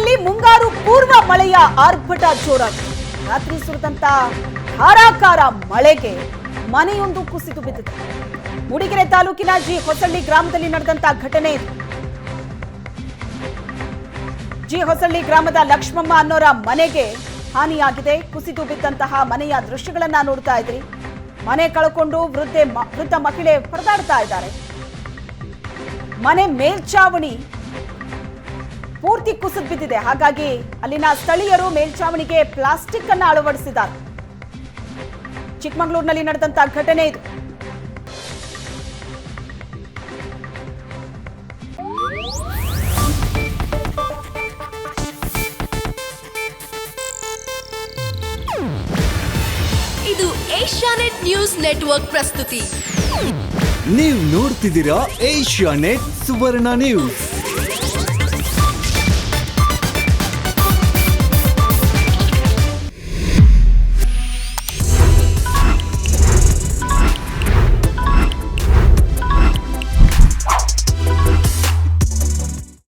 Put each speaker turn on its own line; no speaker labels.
ಚಿಕ್ಕಮಗಳೂರಿನಲ್ಲಿ ಮುಂಗಾರು ಪೂರ್ವ ಮಳೆಯ ಆರ್ಭಟ ಜೋರಾಗಿದೆ. ರಾತ್ರಿ ಸುರಿದಂತ ಧಾರಾಕಾರ ಮಳೆಗೆ ಮನೆಯೊಂದು ಕುಸಿದು ಬಿದ್ದಿದೆ. ಮೂಡಿಗೆರೆ ತಾಲೂಕಿನ ಜಿ ಹೊಸಳ್ಳಿ ಗ್ರಾಮದಲ್ಲಿ ನಡೆದಂತ ಘಟನೆ ಇದು. ಜಿ ಹೊಸಳ್ಳಿ ಗ್ರಾಮದ ಲಕ್ಷ್ಮಮ್ಮ ಅನ್ನೋರ ಮನೆಗೆ ಹಾನಿಯಾಗಿದೆ. ಕುಸಿದು ಬಿದ್ದಂತಹ ಮನೆಯ ದೃಶ್ಯಗಳನ್ನ ನೋಡ್ತಾ ಇದ್ರಿ. ಮನೆ ಕಳ್ಕೊಂಡು ವೃದ್ಧ ಮಹಿಳೆ ಪರದಾಡ್ತಾ ಇದ್ದಾರೆ. ಮನೆ ಮೇಲ್ಚಾವಣಿ ಪೂರ್ತಿ ಕುಸಿದು ಬಿದ್ದಿದೆ. ಹಾಗಾಗಿ ಅಲ್ಲಿನ ಸ್ಥಳೀಯರು ಮೇಲ್ಚಾವಣಿಗೆ ಪ್ಲಾಸ್ಟಿಕ್ ಅನ್ನು ಅಳವಡಿಸಿದ್ದಾರೆ. ಚಿಕ್ಕಮಗಳೂರಿನಲ್ಲಿ ನಡೆದಂತ ಘಟನೆ ಇದು.
ಇದು ಏಷ್ಯಾನೆಟ್ ನ್ಯೂಸ್ ನೆಟ್ವರ್ಕ್ ಪ್ರಸ್ತುತಿ.
ನೀವು ನೋಡ್ತಿದ್ದೀರಾ ಏಷ್ಯಾನೆಟ್ ಸುವರ್ಣ ನ್ಯೂಸ್.